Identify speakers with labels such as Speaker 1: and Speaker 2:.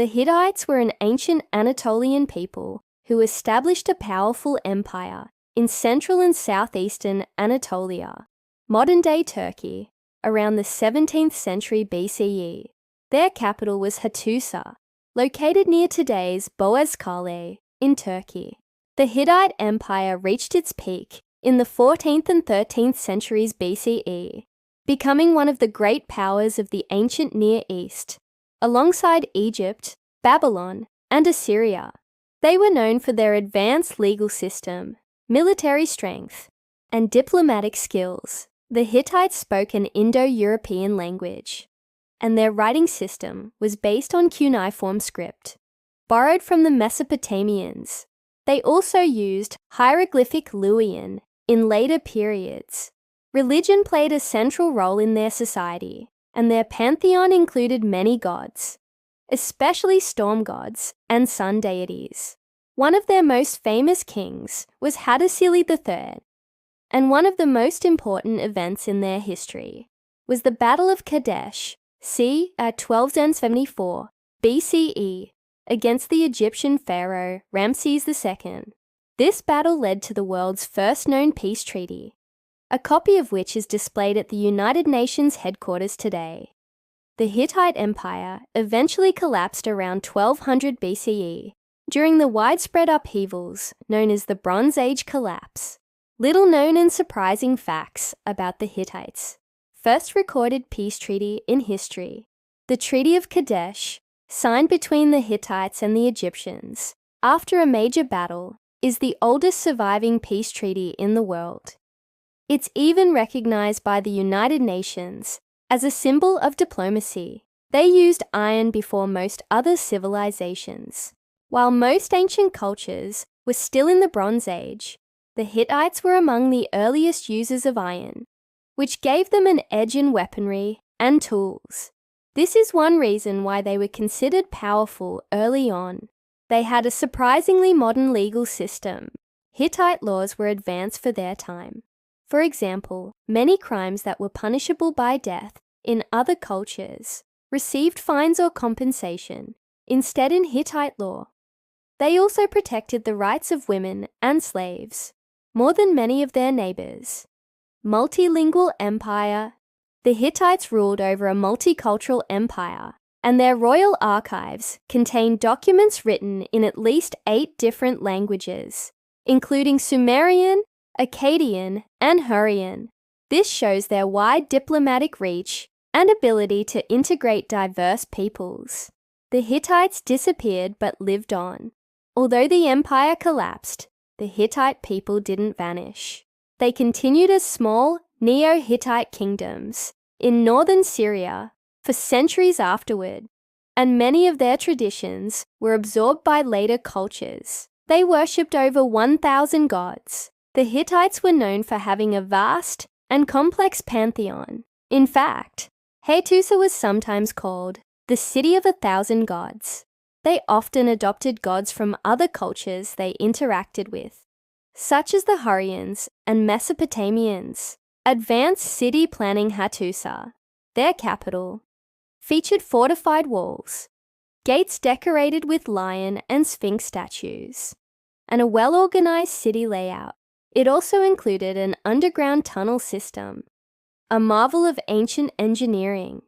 Speaker 1: The Hittites were an ancient Anatolian people who established a powerful empire in central and southeastern Anatolia, modern-day Turkey, around the 17th century BCE. Their capital was Hattusa, located near today's Boğazkale in Turkey. The Hittite Empire reached its peak in the 14th and 13th centuries BCE, becoming one of the great powers of the ancient Near East, alongside Egypt, Babylon, and Assyria. They were known for their advanced legal system, military strength, and diplomatic skills. The Hittites spoke an Indo-European language, and their writing system was based on cuneiform script, borrowed from the Mesopotamians. They also used hieroglyphic Luwian in later periods. Religion played a central role in their society, and their pantheon included many gods, especially storm gods and sun deities. One of their most famous kings was Hattusili III, and one of the most important events in their history was the Battle of Kadesh, c. at 1274 BCE, against the Egyptian pharaoh Ramses II. This battle led to the world's first known peace treaty, a copy of which is displayed at the United Nations headquarters today. The Hittite Empire eventually collapsed around 1200 BCE during the widespread upheavals known as the Bronze Age collapse. Little known and surprising facts about the Hittites. First recorded peace treaty in history. The Treaty of Kadesh, signed between the Hittites and the Egyptians after a major battle, is the oldest surviving peace treaty in the world. It's even recognized by the United Nations as a symbol of diplomacy. They used iron before most other civilizations. While most ancient cultures were still in the Bronze Age, the Hittites were among the earliest users of iron, which gave them an edge in weaponry and tools. This is one reason why they were considered powerful early on. They had a surprisingly modern legal system. Hittite laws were advanced for their time. For example, many crimes that were punishable by death in other cultures received fines or compensation, instead in Hittite law. They also protected the rights of women and slaves, more than many of their neighbors. Multilingual empire. The Hittites ruled over a multicultural empire, and their royal archives contain documents written in at least 8 different languages, including Sumerian, Akkadian, and Hurrian. This shows their wide diplomatic reach and ability to integrate diverse peoples. The Hittites disappeared but lived on. Although the empire collapsed, the Hittite people didn't vanish. They continued as small Neo-Hittite kingdoms in northern Syria for centuries afterward, and many of their traditions were absorbed by later cultures. They worshipped over 1,000 gods. The Hittites were known for having a vast and complex pantheon. In fact, Hattusa was sometimes called the City of 1,000 Gods. They often adopted gods from other cultures they interacted with, such as the Hurrians and Mesopotamians. Advanced city planning. Hattusa, their capital, featured fortified walls, gates decorated with lion and sphinx statues, and a well-organized city layout. It also included an underground tunnel system, a marvel of ancient engineering.